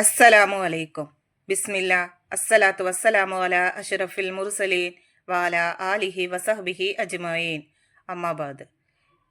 അസ്സലാമു അലൈക്കും. ബിസ്മില്ല. അസ്സലാത്തു വസ്സലാമു അലാ അഷ്റഫിൽ മുർസലീൻ വാല ആലിഹി വസഹ്ബിഹി അജ്മഈൻ. അമ്മാബാദ്.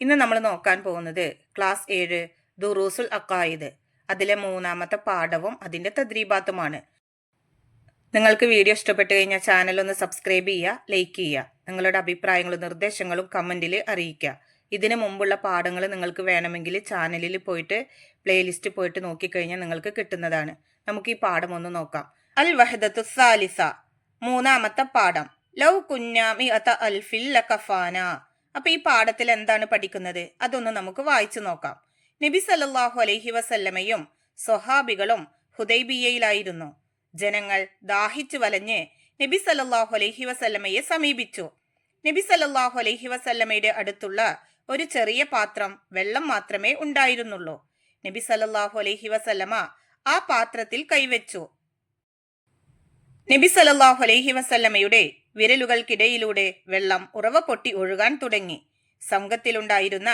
ഇന്ന് നമ്മൾ നോക്കാൻ പോകുന്നത് ക്ലാസ് 7 ദുറൂസുൽ അഖായിദ്, അതിലെ 3-ാമത്തെ പാഠവും അതിൻ്റെ തദ്രീബാത്തുമാണ്. നിങ്ങൾക്ക് വീഡിയോ ഇഷ്ടപ്പെട്ടു കഴിഞ്ഞാൽ ചാനൽ ഒന്ന് സബ്സ്ക്രൈബ് ചെയ്യുക, ലൈക്ക് ചെയ്യുക. നിങ്ങളുടെ അഭിപ്രായങ്ങളും നിർദ്ദേശങ്ങളും കമൻറ്റിൽ അറിയിക്കുക. ഇതിനു മുമ്പുള്ള പാഠങ്ങൾ നിങ്ങൾക്ക് വേണമെങ്കിൽ ചാനലിൽ പോയിട്ട് പ്ലേലിസ്റ്റ് പോയിട്ട് നോക്കിക്കഴിഞ്ഞാൽ നിങ്ങൾക്ക് കിട്ടുന്നതാണ്. നമുക്ക് ഈ പാഠം ഒന്ന് നോക്കാം. അൽ വഹദത്തു സാലിസ, 3-ാമത്തെ പാഠം. ലൗ കുഞ്ഞാമി അത അൽഫിൽ ലകഫാന. അപ്പൊ ഈ പാഠത്തിൽ എന്താണ് പഠിക്കുന്നത് അതൊന്ന് നമുക്ക് വായിച്ചു നോക്കാം. നബി സല്ലല്ലാഹു അലൈഹി വസല്ലമയും സ്വഹാബികളും ഹുദൈബിയയിലായിരുന്നു. ജനങ്ങൾ ദാഹിച്ചു വലഞ്ഞ് നബി സല്ലല്ലാഹു അലൈഹി വസല്ലമയെ സമീപിച്ചു. നബി സല്ലല്ലാഹു അലൈഹി വസല്ലമയുടെ അടുത്തുള്ള ഒരു ചെറിയ പാത്രം വെള്ളം മാത്രമേ ഉണ്ടായിരുന്നുള്ളൂ. നബി സല്ലല്ലാഹു അലൈഹി വസല്ലമ ആ പാത്രത്തിൽ കൈവച്ചു. നബി സല്ലല്ലാഹു അലൈഹി വസല്ലമയുടെ വിരലുകൾക്കിടയിലൂടെ വെള്ളം ഉറവ പൊട്ടി ഒഴുകാൻ തുടങ്ങി. സംഘത്തിലുണ്ടായിരുന്ന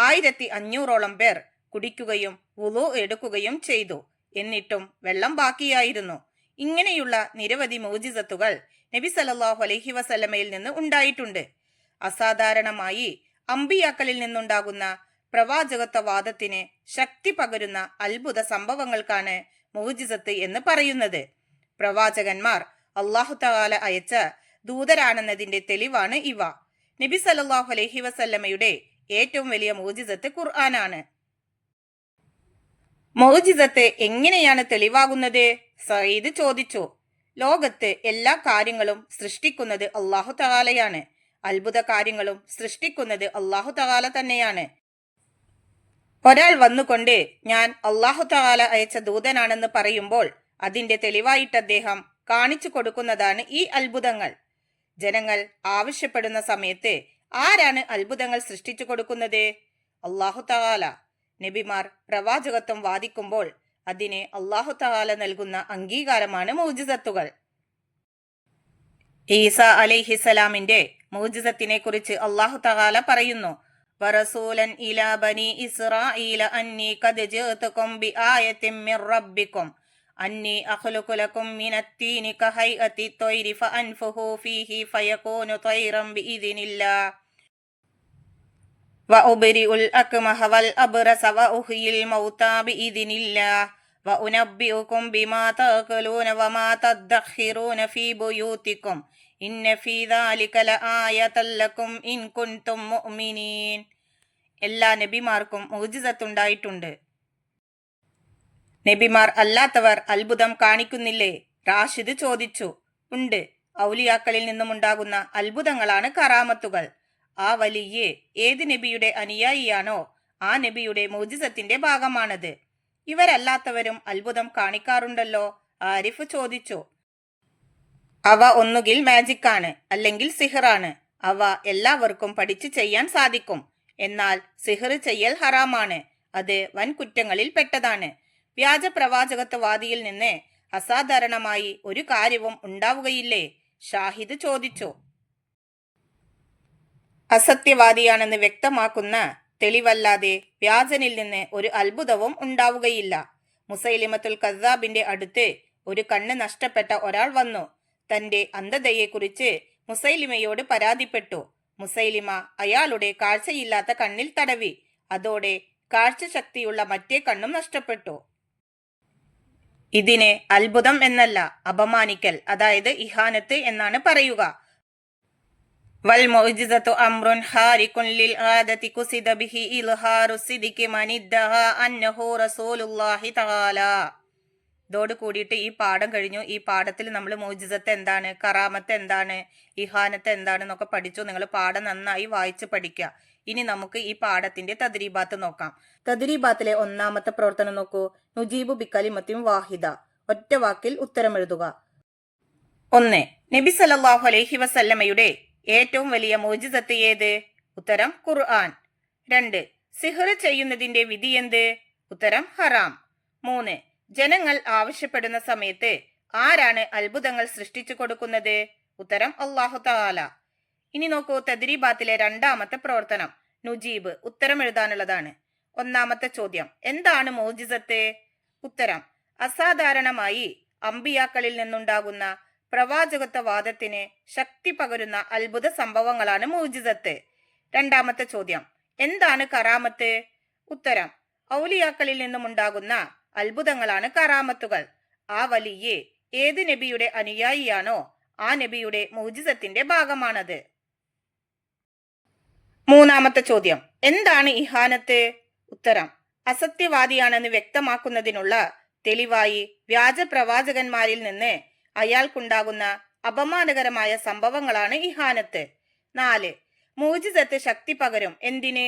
1500ഓളം പേർ കുടിക്കുകയും വുളു എടുക്കുകയും ചെയ്തു. എന്നിട്ടും വെള്ളം ബാക്കിയായിരുന്നു. ഇങ്ങനെയുള്ള നിരവധി മുഅ്ജിസത്തുകൾ നബി സല്ലല്ലാഹു അലൈഹി വസല്ലമയിൽ നിന്ന് ഉണ്ടായിട്ടുണ്ട്. അസാധാരണമായി അമ്പിയാക്കളിൽ നിന്നുണ്ടാകുന്ന പ്രവാചകത്വവാദത്തിന് ശക്തി പകരുന്ന അത്ഭുത സംഭവങ്ങൾക്കാണ് മുഅ്ജിസത്ത് എന്ന് പറയുന്നത്. പ്രവാചകന്മാർ അല്ലാഹു തആല അയച്ച ദൂതരാണെന്നതിന്റെ തെളിവാണ് ഇവ. നബി സല്ലല്ലാഹു അലൈഹി വസല്ലമയുടെ ഏറ്റവും വലിയ മുഅ്ജിസത്ത് ഖുർആനാണ്. മുഅ്ജിസത്ത് എങ്ങനെയാണ് തെളിവാകുന്നത്? സഈദ് ചോദിച്ചു. ലോകത്ത് എല്ലാ കാര്യങ്ങളും സൃഷ്ടിക്കുന്നത് അല്ലാഹു തആലയാണ്. അത്ഭുത കാര്യങ്ങളും സൃഷ്ടിക്കുന്നത് അല്ലാഹു തആല തന്നെയാണ്. ഒരാൾ വന്നുകൊണ്ട് ഞാൻ അല്ലാഹു തആല അയച്ച ദൂതനാണെന്ന് പറയുമ്പോൾ അതിന്റെ തെളിവായിട്ട് അദ്ദേഹം കാണിച്ചു കൊടുക്കുന്നതാണ് ഈ അത്ഭുതങ്ങൾ. ജനങ്ങൾ ആവശ്യപ്പെടുന്ന സമയത്ത് ആരാണ് അത്ഭുതങ്ങൾ സൃഷ്ടിച്ചു കൊടുക്കുന്നത്? അല്ലാഹു തആല. നബിമാർ പ്രവാചകത്വം വാദിക്കുമ്പോൾ അതിന് അല്ലാഹു തആല നൽകുന്ന അംഗീകാരമാണ് മുഅ്ജിസത്തുകൾ. ഈസ അലൈഹിസ്സലാമിന്റെ മുഅ്ജിസത്തിനെ കുറിച്ച് അല്ലാഹു തആല പറയുന്നു, വറസൂലൻ ഇലാ ബനി ഇസ്രാഈല അന്നി ഖദ് ജഅതുകും ബിആയത്തിൻ മിർ റബ്ബികും അന്നി അഖ്ലുഖു ലക്കും മിനത്തീനി കഹൈഅതി ത്വയ്രി ഫഅൻഫുഹു ഫീഹി ഫയകൂനു ത്വയ്റൻ ബിഇദ്നില്ലാഹ് വഉബ്രിഉൽ അക്മഹ വൽ അബ്റസ വഉഹ്യിൽ മൗതാ ബിഇദ്നില്ലാഹ് വഉനബ്ബിഉകും ബിമാ തഅകുലൂന വമാ തദ്ഖിറൂന ഫീ ബുയൂതികും ഇന്ന ഫീ ദാലിക ലആയതൻ ലക്കും ഇൻ കുൻതും മുഅ്മിനീൻ. എല്ലാ നബിമാർക്കും മുഅ്ജിസത്തുണ്ടായിട്ടുണ്ട്. നബിമാർ അല്ലാത്തവർ അത്ഭുതം കാണിക്കുന്നില്ലേ? റാഷിദ് ചോദിച്ചു. ഉണ്ട്. ഔലിയാക്കളിൽ നിന്നുമുണ്ടാകുന്ന അത്ഭുതങ്ങളാണ് കറാമത്തുകൾ. ആ വലിയ ഏത് നബിയുടെ അനുയായിയാണോ ആ നബിയുടെ മുഅ്ജിസത്തിന്റെ ഭാഗമാണത്. ഇവരല്ലാത്തവരും അത്ഭുതം കാണിക്കാറുണ്ടല്ലോ? ആരിഫ് ചോദിച്ചു. അവ ഒന്നുകിൽ മാജിക് ആണ്, അല്ലെങ്കിൽ സിഹറാണ്. അവ എല്ലാവർക്കും പഠിച്ചു ചെയ്യാൻ സാധിക്കും. എന്നാൽ സിഹർ ചെയ്യൽ ഹറാമാണ്. അത് വൻ കുറ്റങ്ങളിൽ പെട്ടതാണ്. വ്യാജ പ്രവാചകത്വവാദിയിൽ നിന്ന് അസാധാരണമായി ഒരു കാര്യവും ഉണ്ടാവുകയില്ലേ? ഷാഹിദ് ചോദിച്ചു. അസത്യവാദിയാണെന്ന് വ്യക്തമാക്കുന്ന തെളിവല്ലാതെ വ്യാജനിൽ നിന്ന് ഒരു അത്ഭുതവും ഉണ്ടാവുകയില്ല. മുസൈലിമത്തുൽ കസ്സാബിന്റെ അടുത്ത് ഒരു കണ്ണ് നഷ്ടപ്പെട്ട ഒരാൾ വന്നു. തന്റെ അന്ധതയെക്കുറിച്ച് മുസൈലിമയോട് പരാതിപ്പെട്ടു. മുസൈലിമ അയാളുടെ കാഴ്ചയില്ലാത്ത കണ്ണിൽ തടവി. അതോടെ കാഴ്ചശക്തിയുള്ള മറ്റേ കണ്ണും നഷ്ടപ്പെട്ടു. ഇതിനെ അത്ഭുതം എന്നല്ല, അപമാനിക്കൽ, അതായത് ഇഹാനത്ത് എന്നാണ് പറയുക. വൽ മുഅ്ജിസത്തു അംറുൻ ഹാരികുൻ ലിൽ ആദതി ഖുസിദ ബിഹി ഇൽഹാറു സിദ്ഖി മൻ ഇദ്ദഹാ അന്നഹു റസൂലുള്ളാഹി തആല. ഇതോട് കൂടിയിട്ട് ഈ പാഠം കഴിഞ്ഞു. ഈ പാഠത്തിൽ നമ്മൾ മുഅ്ജിസത്ത് എന്താണ്, കറാമത്ത് എന്താണ്, ഇഹാനത്ത് എന്താണെന്നൊക്കെ പഠിച്ചു. നിങ്ങൾ പാഠം നന്നായി വായിച്ച് പഠിക്കുക. ഇനി നമുക്ക് ഈ പാഠത്തിന്റെ തദ്രീബാത്ത് നോക്കാം. തദ്രീബാത്തിലെ 1-ാമത്തെ പ്രവർത്തനം നോക്കൂ. നുജീബു ബികലിമത്തിൻ വാഹിദ, ഒറ്റ വാക്കിൽ ഉത്തരമെഴുതുക. 1. നബി സല്ലല്ലാഹു അലൈഹി വസല്ലമയുടെ ഏറ്റവും വലിയ മുഅ്ജിസത്ത് ഏത്? ഉത്തരം ഖുർആൻ. 2. സിഹ്ർ ചെയ്യുന്നതിന്റെ വിധി എന്ത്? ഉത്തരം ഹറാം. 3. ജനങ്ങൾ ആവശ്യപ്പെടുന്ന സമയത്ത് ആരാണ് അത്ഭുതങ്ങൾ സൃഷ്ടിച്ചു കൊടുക്കുന്നത്? ഉത്തരം അല്ലാഹു തആല. ഇനി നോക്കൂ തദ്രീബാത്തിലെ 2-ാമത്തെ പ്രവർത്തനം. നുജീബ്, ഉത്തരം എഴുതാനുള്ളതാണ്. 1-ാമത്തെ ചോദ്യം, എന്താണ് മുഅ്ജിസത്ത്? ഉത്തരം അസാധാരണമായി അമ്പിയാക്കളിൽ നിന്നുണ്ടാകുന്ന പ്രവാചകത്വവാദത്തിന് ശക്തി പകരുന്ന അത്ഭുത സംഭവങ്ങളാണ് മുഅ്ജിസത്ത്. രണ്ടാമത്തെ ചോദ്യം, എന്താണ് കറാമത്ത്? ഉത്തരം, ഔലിയാക്കളിൽ നിന്നുമുണ്ടാകുന്ന അത്ഭുതങ്ങളാണ് കറാമത്തുകൾ. ആ വലിയ ഏത് നബിയുടെ അനുയായിയാണോ ആ നബിയുടെ മുഅ്ജിസത്തിന്റെ ഭാഗമാണത്. മൂന്നാമത്തെ ചോദ്യം, എന്താണ് ഇഹാനത്ത്? ഉത്തരം, അസത്യവാദിയാണെന്ന് വ്യക്തമാക്കുന്നതിനുള്ള തെളിവായി വ്യാജ പ്രവാചകന്മാരിൽ നിന്ന് അയാൾക്കുണ്ടാകുന്ന അപമാനകരമായ സംഭവങ്ങളാണ് ഇഹാനത്ത്. 4. മുഅ്ജിസത്ത് ശക്തി പകരും എന്തിന്?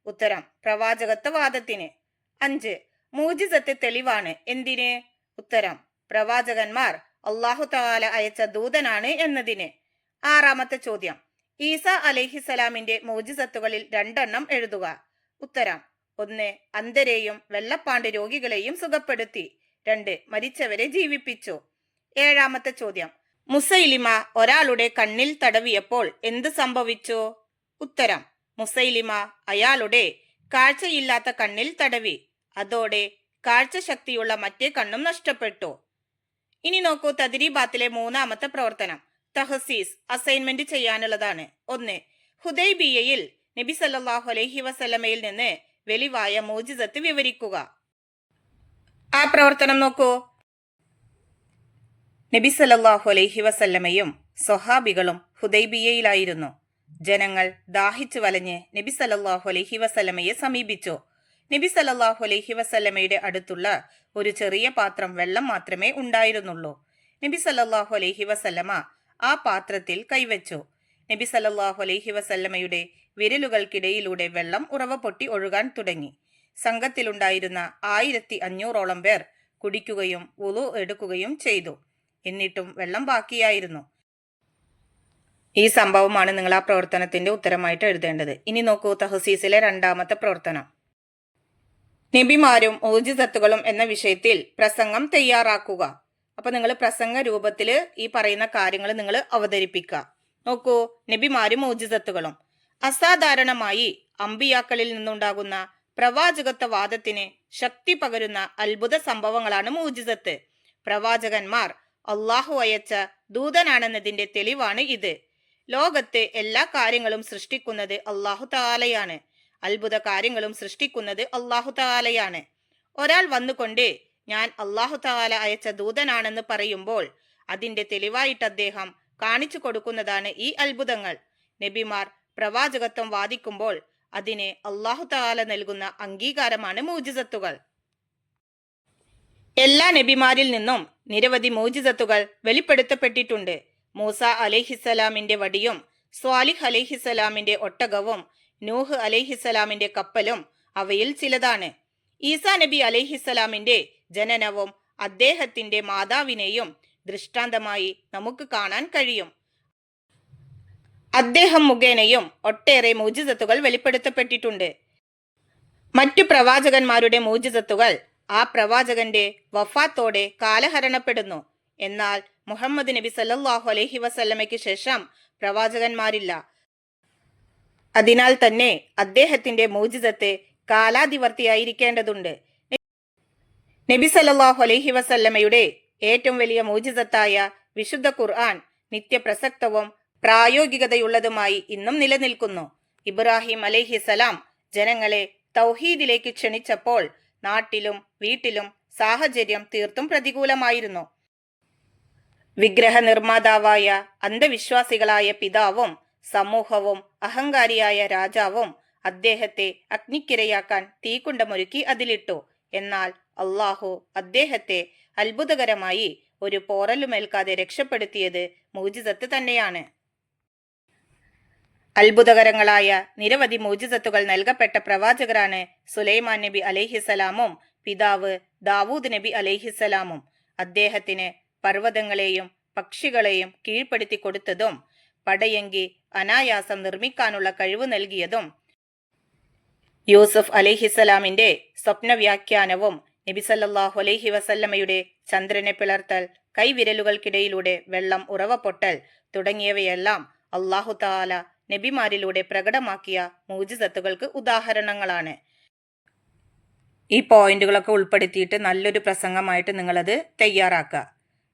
ഉത്തരം, പ്രവാചകത്വവാദത്തിന്. 5. മുഅ്ജിസത്ത് തെളിവാണ് എന്തിന്? ഉത്തരം, പ്രവാചകന്മാർ അല്ലാഹു തആല അയച്ച ദൂതനാണ് എന്നതിന്. 6. ചോദ്യം, ഈസ അലൈഹിസലാമിന്റെ മുഅ്ജിസത്തുകളിൽ 2 എഴുതുക. ഉത്തരം, 1. അന്ധരെയും വെള്ളപ്പാണ്ട് രോഗികളെയും സുഖപ്പെടുത്തി. 2. മരിച്ചവരെ ജീവിപ്പിച്ചു. 7. ചോദ്യം, മുസൈലിമ ഒരാളുടെ കണ്ണിൽ തടവിയപ്പോൾ എന്ത് സംഭവിച്ചു? ഉത്തരം, മുസൈലിമ അയാളുടെ കാഴ്ചയില്ലാത്ത കണ്ണിൽ തടവി. അതോടെ കാഴ്ചശക്തിയുള്ള മറ്റേ കണ്ണും നഷ്ടപ്പെട്ടു. ഇനി നോക്കൂ തദ്രീബാത്തിലെ 3ാമത്തെ പ്രവർത്തനം. തഹസീസ് അസൈൻമെന്റ് ചെയ്യാനുള്ളതാണ്. 1. ഹുദൈബിയയിൽ നബി സല്ലല്ലാഹു അലൈഹി വസല്ലമയിൽ നിന്ന് വെളിവായ മുഅ്ജിസത്ത് വിവരിക്കുക. ആ പ്രവർത്തനം നോക്കൂ. നബി സല്ലല്ലാഹു അലൈഹി വസല്ലമയും സ്വഹാബികളും ഹുദൈബിയയിലായിരുന്നു. ജനങ്ങൾ ദാഹിച്ചു വലഞ്ഞ് നബി സല്ലല്ലാഹു അലൈഹി വസല്ലമയെ സമീപിച്ചു. നബി സല്ലല്ലാഹു അലൈഹി വസല്ലമയുടെ അടുത്തുള്ള ഒരു ചെറിയ പാത്രം വെള്ളം മാത്രമേ ഉണ്ടായിരുന്നുള്ളൂ. നബി സല്ലല്ലാഹു അലൈഹി വസല്ലമ ആ പാത്രത്തിൽ കൈവച്ചു. നബി സല്ലല്ലാഹു അലൈഹി വസല്ലമയുടെ വിരലുകൾക്കിടയിലൂടെ വെള്ളം ഉറവ പൊട്ടി ഒഴുകാൻ തുടങ്ങി. സംഘത്തിലുണ്ടായിരുന്ന 1500ഓളം പേർ കുടിക്കുകയും വുളു എടുക്കുകയും ചെയ്തു. എന്നിട്ടും വെള്ളം ബാക്കിയായിരുന്നു. ഈ സംഭവമാണ് നിങ്ങൾ ആ പ്രവർത്തനത്തിന്റെ ഉത്തരമായിട്ട് എഴുതേണ്ടത്. ഇനി നോക്കൂ തഹസീസിലെ 2ാമത്തെ പ്രവർത്തനം. നബിമാരും മുഅ്ജിസത്തുകളും എന്ന വിഷയത്തിൽ പ്രസംഗം തയ്യാറാക്കുക. അപ്പൊ നിങ്ങൾ പ്രസംഗ രൂപത്തിൽ ഈ പറയുന്ന കാര്യങ്ങൾ നിങ്ങൾ അവതരിപ്പിക്കുക. നോക്കൂ, നബിമാരും മുഅ്ജിസത്തുകളും. അസാധാരണമായി അമ്പിയാക്കളിൽ നിന്നുണ്ടാകുന്ന പ്രവാചകത്വവാദത്തിന് ശക്തി പകരുന്ന അത്ഭുത സംഭവങ്ങളാണ് മുഅ്ജിസത്ത്. പ്രവാചകന്മാർ അള്ളാഹു അയച്ച ദൂതനാണെന്നതിന്റെ തെളിവാണ് ഇത്. ലോകത്ത് എല്ലാ കാര്യങ്ങളും സൃഷ്ടിക്കുന്നത് അല്ലാഹു തആലയാണ്. അത്ഭുത കാര്യങ്ങളും സൃഷ്ടിക്കുന്നത് അല്ലാഹു തആലയാണ്. ഒരാൾ വന്നുകൊണ്ട് ഞാൻ അല്ലാഹു തആല അയച്ച ദൂതനാണെന്ന് പറയുമ്പോൾ അതിന്റെ തെളിവായിട്ട് അദ്ദേഹം കാണിച്ചു കൊടുക്കുന്നതാണ് ഈ അത്ഭുതങ്ങൾ. നബിമാർ പ്രവാചകത്വം വാദിക്കുമ്പോൾ അതിന് അല്ലാഹു തആല നൽകുന്ന അംഗീകാരമാണ് മുഅ്ജിസത്തുകൾ. എല്ലാ നബിമാരിൽ നിന്നും നിരവധി മുഅ്ജിസത്തുകൾ വെളിപ്പെടുത്തപ്പെട്ടിട്ടുണ്ട്. മൂസ അലൈഹിസ്സലാമിന്റെ വടിയും സ്വാലിഹ് അലൈഹിസ്സലാമിന്റെ ഒട്ടകവും നൂഹ് അലൈഹിസ്സലാമിന്റെ കപ്പലും അവയിൽ ചിലതാണ്. ഈസാ നബി അലൈഹിസ്സലാമിന്റെ ജനനവും അദ്ദേഹത്തിന്റെ മാതാവിനെയും ദൃഷ്ടാന്തമായി നമുക്ക് കാണാൻ കഴിയും. അദ്ദേഹം മുഖേനയും ഒട്ടേറെ മുഅ്ജിസത്തുകൾ വെളിപ്പെടുത്തപ്പെട്ടിട്ടുണ്ട്. മറ്റു പ്രവാചകന്മാരുടെ മുഅ്ജിസത്തുകൾ ആ പ്രവാചകന്റെ വഫാത്തോടെ കാലഹരണപ്പെടുന്നു. എന്നാൽ മുഹമ്മദ് നബി സല്ലല്ലാഹു അലൈഹി വസല്ലമയ്ക്ക് ശേഷം പ്രവാചകന്മാരില്ല. അതിനാൽ തന്നെ അദ്ദേഹത്തിന്റെ മുഅ്ജിസത്ത് കാലാതിവർത്തിയായിരിക്കേണ്ടതുണ്ട്. നബി സല്ലല്ലാഹു അലൈഹി വസല്ലമയുടെ ഏറ്റവും വലിയ മുഅ്ജിസത്തായ വിശുദ്ധ ഖുർആൻ നിത്യപ്രസക്തവും പ്രായോഗികതയുള്ളതുമായി ഇന്നും നിലനിൽക്കുന്നു. ഇബ്രാഹിം അലൈഹിസലാം ജനങ്ങളെ തൗഹീദിലേക്ക് ക്ഷണിച്ചപ്പോൾ നാട്ടിലും വീട്ടിലും സാഹചര്യം തീർത്തും പ്രതികൂലമായിരുന്നു. വിഗ്രഹ നിർമ്മാതാവായ അന്ധവിശ്വാസികളായ പിതാവും സമൂഹവും അഹങ്കാരിയായ രാജാവും അദ്ദേഹത്തെ അഗ്നിക്കിരയാക്കാൻ തീക്കുണ്ടമൊരുക്കി അതിലിട്ടു. എന്നാൽ അള്ളാഹു അദ്ദേഹത്തെ അത്ഭുതകരമായി ഒരു പോറലുമേൽക്കാതെ രക്ഷപ്പെടുത്തിയത് മുഅ്ജിസത്ത് തന്നെയാണ്. അത്ഭുതകരങ്ങളായ നിരവധി മുഅ്ജിസത്തുകൾ നൽകപ്പെട്ട പ്രവാചകരാണ് സുലൈമാൻ നബി അലൈഹിസലാമും പിതാവ് ദാവൂദ് നബി അലൈഹിസലാമും. അദ്ദേഹത്തിന് പർവ്വതങ്ങളെയും പക്ഷികളെയും കീഴ്പ്പെടുത്തി കൊടുത്തതും പടയങ്കി അനായാസം നിർമ്മിക്കാനുള്ള കഴിവ് നൽകിയതും യൂസുഫ് അലൈഹിസലാമിന്റെ സ്വപ്നവ്യാഖ്യാനവും നബി സല്ലല്ലാഹു അലൈഹി വസല്ലമയുടെ ചന്ദ്രനെ പിളർത്തൽ, കൈവിരലുകൾക്കിടയിലൂടെ വെള്ളം ഉറവ പൊട്ടൽ തുടങ്ങിയവയെല്ലാം അല്ലാഹു തആല നബിമാരിലൂടെ പ്രകടമാക്കിയ മുഅ്ജിസത്തുകൾക്ക് ഉദാഹരണങ്ങളാണ്. ഈ പോയിന്റുകളൊക്കെ ഉൾപ്പെടുത്തിയിട്ട് നല്ലൊരു പ്രസംഗമായിട്ട് നിങ്ങളത് തയ്യാറാക്കുക.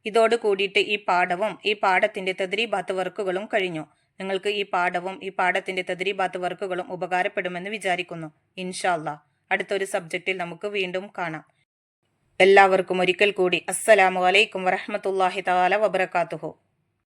ഇതോട് കൂടിയിട്ട് ഈ പാഠവും ഈ പാഠത്തിൻ്റെ തദ്രീബാത്ത് വർക്കുകളും കഴിഞ്ഞു. നിങ്ങൾക്ക് ഈ പാഠവും ഈ പാഠത്തിൻ്റെ തദ്രീബാത്ത് വർക്കുകളും ഉപകാരപ്പെടുമെന്ന് വിചാരിക്കുന്നു. ഇൻഷാ അല്ലാ അടുത്തൊരു സബ്ജക്റ്റിൽ നമുക്ക് വീണ്ടും കാണാം. എല്ലാവർക്കും ഒരിക്കൽ കൂടി അസ്സലാമു അലൈക്കും വറഹ്മത്തുള്ളാഹി തആല വബറകാതുഹു.